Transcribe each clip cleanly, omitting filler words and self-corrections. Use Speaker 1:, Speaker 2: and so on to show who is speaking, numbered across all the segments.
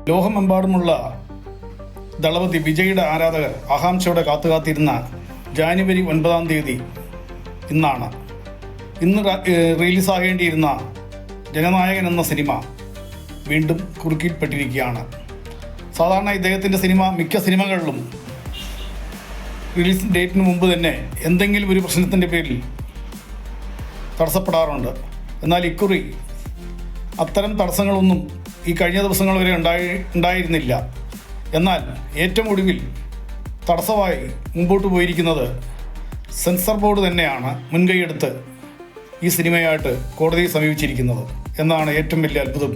Speaker 1: ലോകമെമ്പാടുമുള്ള ദളപതി വിജയുടെ ആരാധകർ ആകാംക്ഷയോടെ കാത്തുകാത്തിരുന്ന ജാനുവരി 9-ാം തീയതി ഇന്നാണ്. ഇന്ന് റിലീസാകേണ്ടിയിരുന്ന ജനനായകൻ എന്ന സിനിമ വീണ്ടും കുറുക്കിൽപ്പെട്ടിരിക്കുകയാണ്. സാധാരണ ഇദ്ദേഹത്തിൻ്റെ മിക്ക സിനിമകളിലും റിലീസ് ഡേറ്റിന് മുമ്പ് തന്നെ എന്തെങ്കിലും ഒരു പ്രശ്നത്തിൻ്റെ പേരിൽ തടസ്സപ്പെടാറുണ്ട്. എന്നാൽ ഇക്കുറി അത്തരം തടസ്സങ്ങളൊന്നും ഈ കഴിഞ്ഞ ദിവസങ്ങൾ വരെ ഉണ്ടായിരുന്നില്ല. എന്നാൽ ഏറ്റവും ഒടുവിൽ തടസ്സമായി മുമ്പോട്ട് പോയിരിക്കുന്നത് സെൻസർ ബോർഡ് തന്നെയാണ് മുൻകൈയെടുത്ത് ഈ സിനിമയായിട്ട് കോടതിയെ സമീപിച്ചിരിക്കുന്നത് എന്നാണ് ഏറ്റവും വലിയ അത്ഭുതം.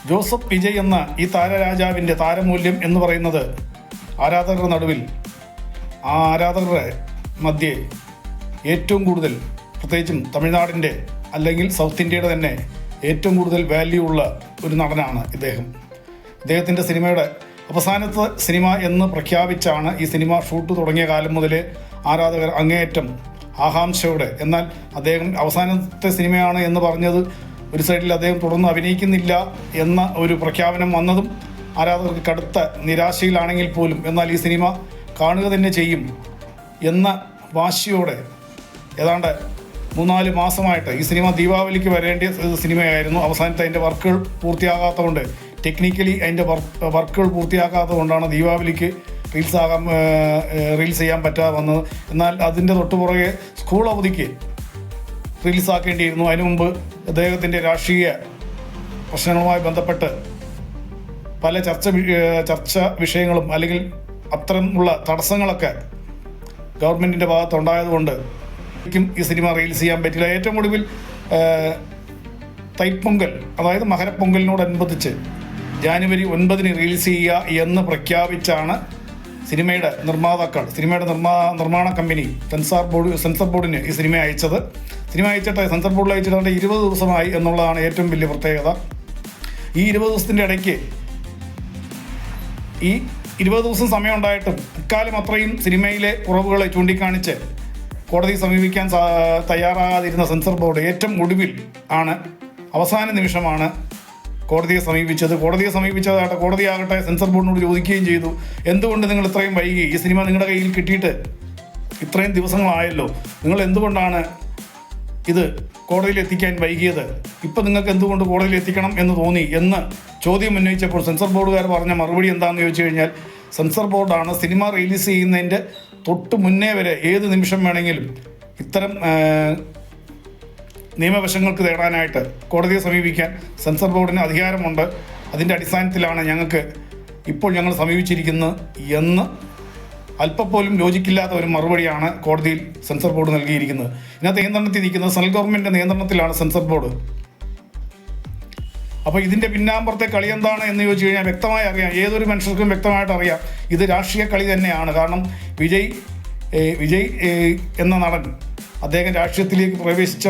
Speaker 1: ജോസഫ് വിജയ് എന്ന ഈ താരരാജാവിൻ്റെ താരമൂല്യം എന്ന് പറയുന്നത് ആരാധകരുടെ നടുവിൽ, ആ ആരാധകരുടെ മധ്യേ ഏറ്റവും കൂടുതൽ, പ്രത്യേകിച്ചും തമിഴ്നാടിൻ്റെ അല്ലെങ്കിൽ സൗത്ത് ഇന്ത്യയുടെ തന്നെ ഏറ്റവും കൂടുതൽ വാല്യൂ ഉള്ള ഒരു നടനാണ് ഇദ്ദേഹത്തിൻ്റെ സിനിമയുടെ അവസാനത്തെ സിനിമ എന്ന് പ്രഖ്യാപിച്ചാണ് ഈ സിനിമ ഷൂട്ട് തുടങ്ങിയ കാലം മുതലേ ആരാധകർ അങ്ങേയറ്റം ആകാംക്ഷയോടെ, എന്നാൽ അദ്ദേഹം അവസാനത്തെ സിനിമയാണ് എന്ന് പറഞ്ഞത് ഒരു സൈഡിൽ അദ്ദേഹം തുടർന്ന് അഭിനയിക്കുന്നില്ല എന്ന ഒരു പ്രഖ്യാപനം വന്നതും ആരാധകർക്ക് കടുത്ത നിരാശയിലാണെങ്കിൽ പോലും എന്നാൽ ഈ സിനിമ കാണുക തന്നെ ചെയ്യും എന്ന വാശിയോടെ ഏതാണ്ട് 3-4 മാസമായിട്ട് ഈ സിനിമ ദീപാവലിക്ക് വരേണ്ട സിനിമയായിരുന്നു. അവസാനത്തെ അതിൻ്റെ വർക്കുകൾ പൂർത്തിയാകാത്തതുകൊണ്ട്, ടെക്നിക്കലി അതിൻ്റെ വർക്കുകൾ പൂർത്തിയാക്കാത്തതുകൊണ്ടാണ് ദീപാവലിക്ക് റീൽസ് ചെയ്യാൻ പറ്റാതെ വന്നത്. എന്നാൽ അതിൻ്റെ തൊട്ടുപുറകെ സ്കൂൾ അവധിക്ക് റിലീസാക്കേണ്ടിയിരുന്നു. അതിനു മുമ്പ് അദ്ദേഹത്തിൻ്റെ രാഷ്ട്രീയ പ്രശ്നങ്ങളുമായി ബന്ധപ്പെട്ട് പല ചർച്ച വിഷയങ്ങളും അല്ലെങ്കിൽ അത്തരമുള്ള തടസ്സങ്ങളൊക്കെ ഗവൺമെൻറ്റിൻ്റെ ഭാഗത്തുണ്ടായതുകൊണ്ട് ഈ സിനിമ റിലീസ് ചെയ്യാൻ പറ്റില്ല. ഏറ്റവും ഒടുവിൽ തൈപ്പൊങ്കൽ, അതായത് മകരപ്പൊങ്കലിനോടനുബന്ധിച്ച് ജാനുവരി 9-ന് റിലീസ് ചെയ്യുക എന്ന് പ്രഖ്യാപിച്ചാണ് സിനിമയുടെ നിർമ്മാണ കമ്പനി സെൻസർ ബോർഡിന് ഈ സിനിമ അയച്ചത്. സെൻസർ ബോർഡിൽ അയച്ചിട്ട് 20 ദിവസമായി എന്നുള്ളതാണ് ഏറ്റവും വലിയ പ്രത്യേകത. ഈ 20 ദിവസത്തിൻ്റെ ഇടയ്ക്ക് ഈ 20 ദിവസം സമയമുണ്ടായിട്ടും ഇക്കാലം അത്രയും സിനിമയിലെ കുറവുകളെ ചൂണ്ടിക്കാണിച്ച് കോടതിയെ സമീപിക്കാൻ തയ്യാറാകാതിരുന്ന സെൻസർ ബോർഡ് ഏറ്റവും ഒടുവിൽ ആണ്, അവസാന നിമിഷമാണ് കോടതിയെ സമീപിച്ചത്. കോടതിയാകട്ടെ സെൻസർ ബോർഡിനോട് ചോദിക്കുകയും ചെയ്തു, എന്തുകൊണ്ട് നിങ്ങൾ ഇത്രയും വൈകി? ഈ സിനിമ നിങ്ങളുടെ കയ്യിൽ കിട്ടിയിട്ട് ഇത്രയും ദിവസങ്ങളായല്ലോ, നിങ്ങൾ എന്തുകൊണ്ടാണ് ഇത് കോടതിയിൽ എത്തിക്കാൻ വൈകിയത്? ഇപ്പം നിങ്ങൾക്ക് എന്തുകൊണ്ട് കോടതിയിൽ എത്തിക്കണം എന്ന് തോന്നി എന്ന് ചോദ്യം ഉന്നയിച്ചപ്പോൾ സെൻസർ ബോർഡുകാർ പറഞ്ഞ മറുപടി എന്താണെന്ന് ചോദിച്ചു കഴിഞ്ഞാൽ, സെൻസർ ബോർഡാണ് സിനിമ റിലീസ് ചെയ്യുന്നതിൻ്റെ തൊട്ട് മുന്നേ വരെ ഏത് നിമിഷം വേണമെങ്കിലും ഇത്തരം നിയമവശങ്ങൾക്ക് തേടാനായിട്ട് കോടതിയെ സമീപിക്കാൻ സെൻസർ ബോർഡിന് അധികാരമുണ്ട്. അതിൻ്റെ അടിസ്ഥാനത്തിലാണ് ഞങ്ങൾ സമീപിച്ചിരിക്കുന്നത് എന്ന് അല്പം പോലും ലോജിക്കില്ലാത്ത ഒരു മറുപടിയാണ് കോടതിയിൽ സെൻസർ ബോർഡ് നൽകിയിരിക്കുന്നത്. ഇതിനകത്ത് നിയന്ത്രണത്തിൽ നിൽക്കുന്നത് സെൻട്രൽ ഗവൺമെൻറ്റിൻ്റെ നിയന്ത്രണത്തിലാണ് സെൻസർ ബോർഡ്. അപ്പോൾ ഇതിൻ്റെ പിന്നാമ്പുറത്തെ കളി എന്താണ് എന്ന് ചോദിച്ചു കഴിഞ്ഞാൽ വ്യക്തമായി അറിയാം, ഏതൊരു മനുഷ്യർക്കും വ്യക്തമായിട്ട് അറിയാം, ഇത് രാഷ്ട്രീയ കളി തന്നെയാണ്. കാരണം വിജയ് എന്ന നടൻ അദ്ദേഹം രാഷ്ട്രീയത്തിലേക്ക് പ്രവേശിച്ച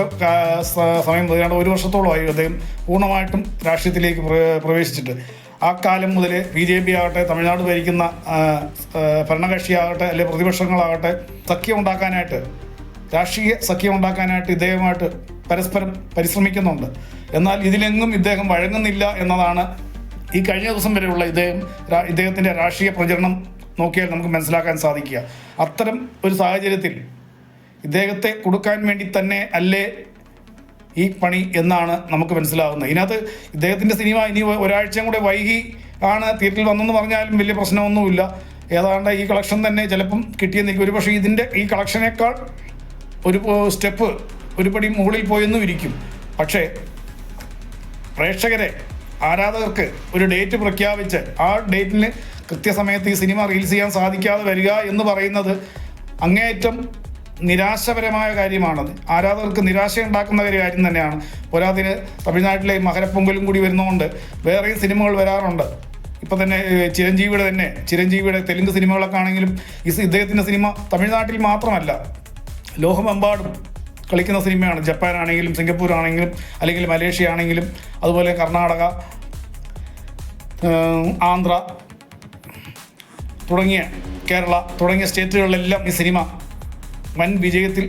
Speaker 1: സമയം മുതൽ 1 വർഷത്തോളമായി അദ്ദേഹം പൂർണ്ണമായിട്ടും രാഷ്ട്രീയത്തിലേക്ക് പ്രവേശിച്ചിട്ട്. ആ കാലം മുതൽ BJP ആകട്ടെ, തമിഴ്നാട് ഭരിക്കുന്ന ഭരണകക്ഷിയാകട്ടെ, അല്ലെങ്കിൽ പ്രതിപക്ഷങ്ങളാകട്ടെ രാഷ്ട്രീയ സഖ്യം ഉണ്ടാക്കാനായിട്ട് ഇദ്ദേഹമായിട്ട് പരസ്പരം പരിശ്രമിക്കുന്നുണ്ട്. എന്നാൽ ഇതിലെങ്ങും ഇദ്ദേഹം വഴങ്ങുന്നില്ല എന്നതാണ് ഈ കഴിഞ്ഞ ദിവസം വരെയുള്ള ഇദ്ദേഹത്തിൻ്റെ രാഷ്ട്രീയ പ്രചരണം നോക്കിയാൽ നമുക്ക് മനസ്സിലാക്കാൻ സാധിക്കുക. അത്തരം ഒരു സാഹചര്യത്തിൽ ഇദ്ദേഹത്തെ കൊടുക്കാൻ വേണ്ടി തന്നെ അല്ലേ ഈ പണി എന്നാണ് നമുക്ക് മനസ്സിലാകുന്നത്. ഇതിനകത്ത് ഇദ്ദേഹത്തിൻ്റെ സിനിമ ഇനി ഒരാഴ്ചയും കൂടെ വൈകി ആണ് തിയേറ്ററിൽ വന്നെന്ന് പറഞ്ഞാലും വലിയ പ്രശ്നമൊന്നുമില്ല. ഏതാണ്ട് ഈ കളക്ഷൻ തന്നെ ചിലപ്പം കിട്ടിയെന്നിരിക്കും. ഒരുപക്ഷെ ഈ കളക്ഷനേക്കാൾ ഒരു പടി മുകളിൽ പോയെന്നും ഇരിക്കും. പക്ഷേ ആരാധകർക്ക് ഒരു ഡേറ്റ് പ്രഖ്യാപിച്ച് ആ ഡേറ്റിന് കൃത്യസമയത്ത് ഈ സിനിമ റിലീസ് ചെയ്യാൻ സാധിക്കാതെ വരിക എന്ന് പറയുന്നത് അങ്ങേയറ്റം നിരാശപരമായ കാര്യമാണത്. ആരാധകർക്ക് നിരാശയുണ്ടാക്കുന്ന ഒരു കാര്യം തന്നെയാണ്. പോരാതിന് തമിഴ്നാട്ടിലെ മകരപ്പൊങ്കലും കൂടി വരുന്നതുകൊണ്ട് വേറെയും സിനിമകൾ വരാറുണ്ട്. ഇപ്പം തന്നെ ചിരഞ്ജീവിയുടെ തെലുങ്ക് സിനിമകളൊക്കെ ആണെങ്കിലും ഇദ്ദേഹത്തിൻ്റെ സിനിമ തമിഴ്നാട്ടിൽ മാത്രമല്ല ലോകമെമ്പാടും കളിക്കുന്ന സിനിമയാണ്. ജപ്പാനാണെങ്കിലും സിംഗപ്പൂർ ആണെങ്കിലും അല്ലെങ്കിൽ മലേഷ്യ ആണെങ്കിലും അതുപോലെ കർണാടക, ആന്ധ്ര കേരള തുടങ്ങിയ സ്റ്റേറ്റുകളിലെല്ലാം ഈ സിനിമ വൻ വിജയത്തിൽ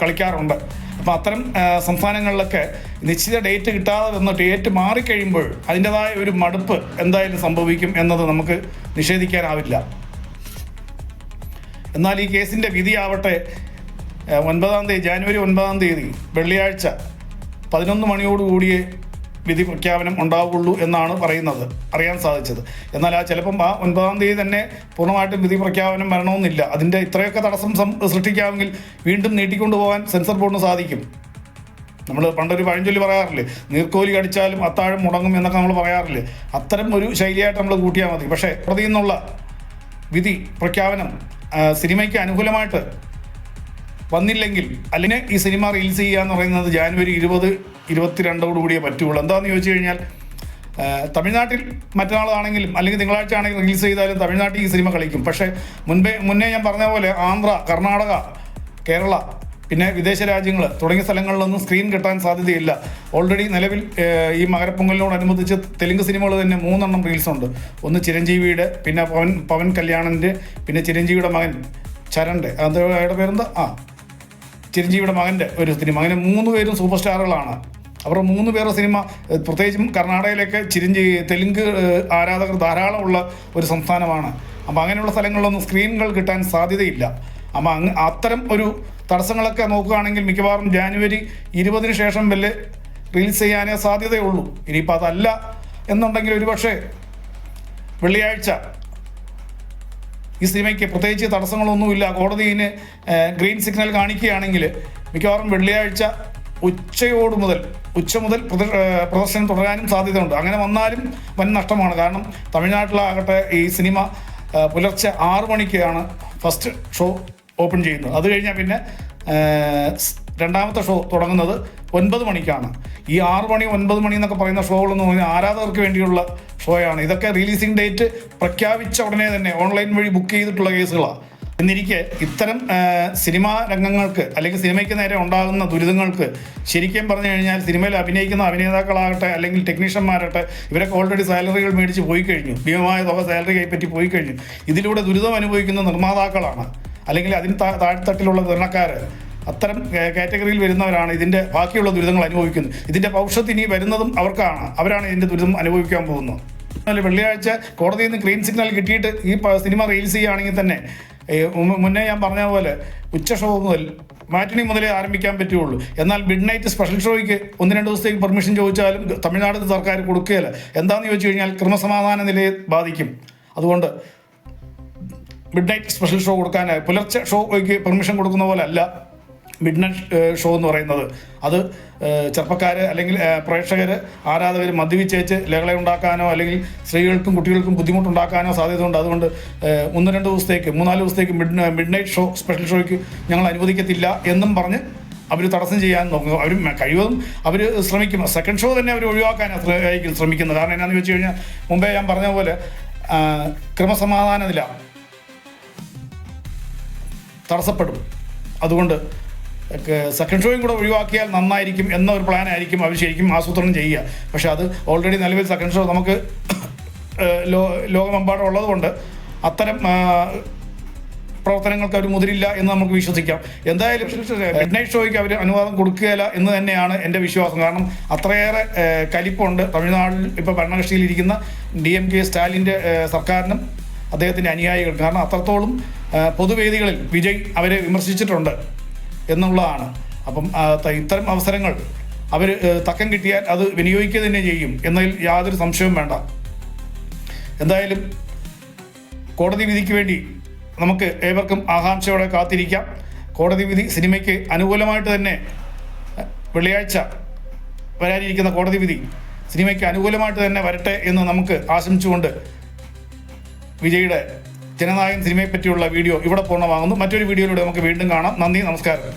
Speaker 1: കളിക്കാറുണ്ട്. അപ്പോൾ അത്തരം സംസ്ഥാനങ്ങളിലൊക്കെ നിശ്ചിത ഡേറ്റ് കിട്ടാതെ വന്ന് ഡേറ്റ് മാറിക്കഴിയുമ്പോൾ അതിൻ്റെതായ ഒരു മടുപ്പ് എന്തായാലും സംഭവിക്കും എന്നത് നമുക്ക് നിഷേധിക്കാനാവില്ല. എന്നാൽ ഈ കേസിൻ്റെ വിധിയാവട്ടെ ജാനുവരി 9 വെള്ളിയാഴ്ച 11 മണിയോടുകൂടിയേ വിധി പ്രഖ്യാപനം ഉണ്ടാവുള്ളൂ എന്നാണ് അറിയാൻ സാധിച്ചത്. എന്നാൽ ചിലപ്പം ആ 9 തന്നെ പൂർണ്ണമായിട്ടും വിധി പ്രഖ്യാപനം വരണമെന്നില്ല. അതിൻ്റെ ഇത്രയൊക്കെ തടസ്സം സൃഷ്ടിക്കാമെങ്കിൽ വീണ്ടും നീട്ടിക്കൊണ്ടു പോകാൻ സെൻസർ ബോർഡിന് സാധിക്കും. നമ്മൾ പണ്ടൊരു പഴഞ്ചൊല്ലി പറയാറില്ലേ, നീർക്കോലി കടിച്ചാലും അത്താഴം മുടങ്ങും എന്നൊക്കെ നമ്മൾ പറയാറില്ലേ, അത്തരം ഒരു ശൈലിയായിട്ട് നമ്മൾ കൂട്ടിയാൽ മതി. പക്ഷേ കോടതിയിൽ നിന്നുള്ള വിധി പ്രഖ്യാപനം സിനിമയ്ക്ക് അനുകൂലമായിട്ട് വന്നില്ലെങ്കിൽ അല്ലെങ്കിൽ ഈ സിനിമ റിലീസ് ചെയ്യുക എന്ന് പറയുന്നത് ജാനുവരി 20-22 പറ്റുള്ളൂ. എന്താണെന്ന് ചോദിച്ചു കഴിഞ്ഞാൽ തമിഴ്നാട്ടിൽ മറ്റന്നാളാണെങ്കിലും അല്ലെങ്കിൽ തിങ്കളാഴ്ച ആണെങ്കിലും റിലീസ് ചെയ്താലും തമിഴ്നാട്ടിൽ ഈ സിനിമ കളിക്കും. പക്ഷേ മുന്നേ ഞാൻ പറഞ്ഞ പോലെ ആന്ധ്ര, കർണാടക, കേരള, പിന്നെ വിദേശ രാജ്യങ്ങൾ തുടങ്ങിയ സ്ഥലങ്ങളിലൊന്നും സ്ക്രീൻ കിട്ടാൻ സാധ്യതയില്ല. ഓൾറെഡി നിലവിൽ ഈ മകരപ്പൊങ്കലിനോടനുബന്ധിച്ച് തെലുങ്ക് സിനിമകൾ തന്നെ 3 റിലീസുണ്ട്. ഒന്ന് ചിരഞ്ജീവിയുടെ, പിന്നെ പവൻ കല്യാണിൻ്റെ, പിന്നെ ചിരഞ്ജീവിയുടെ മകൻ ചരൻ്റെ, അയാളുടെ പേരെന്താ, ചിരഞ്ജീവിയുടെ മകൻ്റെ ഒരു സിനിമ. അങ്ങനെ 3 പേരും സൂപ്പർ സ്റ്റാറുകളാണ്. അവരുടെ 3 പേരുടെ സിനിമ, പ്രത്യേകിച്ചും കർണാടകയിലൊക്കെ തെലുങ്ക് ആരാധകർ ധാരാളമുള്ള ഒരു സംസ്ഥാനമാണ്. അപ്പോൾ അങ്ങനെയുള്ള സ്ഥലങ്ങളിലൊന്നും സ്ക്രീനുകൾ കിട്ടാൻ സാധ്യതയില്ല. അപ്പോൾ അത്തരം ഒരു തടസ്സങ്ങളൊക്കെ നോക്കുകയാണെങ്കിൽ മിക്കവാറും ജാനുവരി 20 ശേഷം വല്ല റിലീസ് ചെയ്യാനേ സാധ്യതയുള്ളൂ. ഇനിയിപ്പോൾ അതല്ല എന്നുണ്ടെങ്കിൽ ഒരുപക്ഷെ വെള്ളിയാഴ്ച ഈ സിനിമയ്ക്ക് പ്രത്യേകിച്ച് തടസ്സങ്ങളൊന്നുമില്ല, കോടതിന് ഗ്രീൻ സിഗ്നൽ കാണിക്കുകയാണെങ്കിൽ മിക്കവാറും വെള്ളിയാഴ്ച ഉച്ച മുതൽ പ്രദർശനം തുടരാനും സാധ്യതയുണ്ട്. അങ്ങനെ വന്നാലും വൻ നഷ്ടമാണ്. കാരണം തമിഴ്നാട്ടിലാകട്ടെ ഈ സിനിമ പുലർച്ചെ 6 മണിക്കാണ് ഫസ്റ്റ് ഷോ ഓപ്പൺ ചെയ്യുന്നത്. അത് കഴിഞ്ഞാൽ പിന്നെ രണ്ടാമത്തെ ഷോ തുടങ്ങുന്നത് 9 മണിക്കാണ്. ഈ 6 മണി 9 മണി എന്നൊക്കെ പറയുന്ന ഷോകളെന്ന് പറഞ്ഞാൽ ആരാധകർക്ക് വേണ്ടിയുള്ള ഷോയാണ്. ഇതൊക്കെ റിലീസിംഗ് ഡേറ്റ് പ്രഖ്യാപിച്ച ഉടനെ തന്നെ ഓൺലൈൻ വഴി ബുക്ക് ചെയ്തിട്ടുള്ള കേസുകളാണ്. എന്നിരിക്കെ ഇത്തരം സിനിമാ രംഗങ്ങൾക്ക് അല്ലെങ്കിൽ സിനിമയ്ക്ക് നേരെ ഉണ്ടാകുന്ന ദുരിതങ്ങൾക്ക് ശരിക്കും പറഞ്ഞു കഴിഞ്ഞാൽ സിനിമയിൽ അഭിനയിക്കുന്ന അഭിനേതാക്കളാകട്ടെ അല്ലെങ്കിൽ ടെക്നീഷ്യന്മാരാകട്ടെ ഇവരൊക്കെ ഓൾറെഡി സാലറികൾ മേടിച്ച് പോയി കഴിഞ്ഞു, ഭീമമായ തുക സാലറി കൈപ്പറ്റി പോയി കഴിഞ്ഞു. ഇതിലൂടെ ദുരിതം അനുഭവിക്കുന്ന നിർമ്മാതാക്കളാണ് അല്ലെങ്കിൽ അതിന് താഴ്ത്തട്ടിലുള്ള വിതരണക്കാർ, അത്തരം കാറ്റഗറിയിൽ വരുന്നവരാണ് ഇതിൻ്റെ ബാക്കിയുള്ള ദുരിതങ്ങൾ അനുഭവിക്കുന്നത്. ഇതിൻ്റെ ഭവിഷ്യത്ത് ഇനി വരുന്നതും അവരാണ് ഇതിൻ്റെ ദുരിതം അനുഭവിക്കാൻ പോകുന്നത്. വെള്ളിയാഴ്ച കോടതിയിൽ നിന്ന് ഗ്രീൻ സിഗ്നൽ കിട്ടിയിട്ട് ഈ സിനിമ റിലീസ് ചെയ്യുകയാണെങ്കിൽ തന്നെ മുന്നേ ഞാൻ പറഞ്ഞ പോലെ ഉച്ച ഷോ മുതൽ മാറ്റിനി മുതലേ ആരംഭിക്കാൻ പറ്റുള്ളൂ. എന്നാൽ മിഡ് നൈറ്റ് സ്പെഷ്യൽ ഷോയ്ക്ക് 1-2 ദിവസത്തേക്ക് പെർമിഷൻ ചോദിച്ചാലും തമിഴ്നാട് സർക്കാർ കൊടുക്കുകയില്ല. എന്താണെന്ന് ചോദിച്ചു കഴിഞ്ഞാൽ ക്രമസമാധാന നിലയെ ബാധിക്കും. അതുകൊണ്ട് മിഡ് നൈറ്റ് സ്പെഷ്യൽ ഷോ കൊടുക്കാൻ പുലർച്ചെ ഷോയ്ക്ക് പെർമിഷൻ കൊടുക്കുന്ന പോലെ അല്ല മിഡ് നൈറ്റ് ഷോ എന്ന് പറയുന്നത്. അത് ചെറുപ്പക്കാർ അല്ലെങ്കിൽ പ്രേക്ഷകർ, ആരാധകർ മദ്യപിച്ചേച്ച് ലഹള ഉണ്ടാക്കാനോ അല്ലെങ്കിൽ സ്ത്രീകൾക്കും കുട്ടികൾക്കും ബുദ്ധിമുട്ടുണ്ടാക്കാനോ സാധ്യതയുണ്ട്. അതുകൊണ്ട് 1-2 ദിവസത്തേക്ക് 3-4 ദിവസത്തേക്ക് മിഡ് നൈറ്റ് ഷോ സ്പെഷ്യൽ ഷോയ്ക്ക് ഞങ്ങൾ അനുവദിക്കത്തില്ല എന്നും പറഞ്ഞ് അവർ തടസ്സം ചെയ്യാൻ നോക്കും. അവർ കഴിവതും അവർ ശ്രമിക്കും. സെക്കൻഡ് ഷോ തന്നെ അവർ ഒഴിവാക്കാനായിരിക്കും ശ്രമിക്കുന്നത്. കാരണം എന്നാന്ന് വെച്ച് കഴിഞ്ഞാൽ മുമ്പേ ഞാൻ പറഞ്ഞ പോലെ ക്രമസമാധാന നില തടസ്സപ്പെടും. അതുകൊണ്ട് സെക്കൻഡ് ഷോയും കൂടെ ഒഴിവാക്കിയാൽ നന്നായിരിക്കും എന്ന ഒരു പ്ലാനായിരിക്കും അവർ ശരിക്കും ആസൂത്രണം ചെയ്യുക. പക്ഷെ അത് ഓൾറെഡി നിലവിൽ സെക്കൻഡ് ഷോ നമുക്ക് ലോകമെമ്പാടും ഉള്ളതുകൊണ്ട് അത്തരം പ്രവർത്തനങ്ങൾക്ക് അവർ മുതിരില്ല എന്ന് നമുക്ക് വിശ്വസിക്കാം. എന്തായാലും മിഡ് നൈറ്റ് ഷോയ്ക്ക് അവർ അനുവാദം കൊടുക്കുകയില്ല എന്ന് തന്നെയാണ് എൻ്റെ വിശ്വാസം. കാരണം അത്രയേറെ കലിപ്പുണ്ട് തമിഴ്നാട്ടിൽ ഇപ്പോൾ ഭരണകക്ഷിയിലിരിക്കുന്ന DMK സ്റ്റാലിൻ്റെ സർക്കാരിനും അദ്ദേഹത്തിൻ്റെ അനുയായികൾ. കാരണം അത്രത്തോളം പൊതുവേദികളിൽ വിജയ് അവരെ വിമർശിച്ചിട്ടുണ്ട് എന്നുള്ളതാണ്. അപ്പം ഇത്തരം അവസരങ്ങൾ അവർ തക്കം കിട്ടിയാൽ അത് വിനിയോഗിക്കുക തന്നെ ചെയ്യും എന്നതിൽ യാതൊരു സംശയവും വേണ്ട. എന്തായാലും കോടതി വിധിക്ക് വേണ്ടി നമുക്ക് ഏവർക്കും ആകാംക്ഷയോടെ കാത്തിരിക്കാം. കോടതി വിധി സിനിമയ്ക്ക് അനുകൂലമായിട്ട് തന്നെ വെള്ളിയാഴ്ച വരാനിരിക്കുന്ന കോടതി വിധി സിനിമയ്ക്ക് അനുകൂലമായിട്ട് തന്നെ വരട്ടെ എന്ന് നമുക്ക് ആശംസിച്ചുകൊണ്ട് വിജയുടെ ജനനായകൻ സിനിമയെ പറ്റിയുള്ള വീഡിയോ ഇവിടെ പൂർണ്ണമാകുന്നു. മറ്റൊരു വീഡിയോയിലൂടെ നമുക്ക് വീണ്ടും കാണാം. നന്ദി, നമസ്കാരം.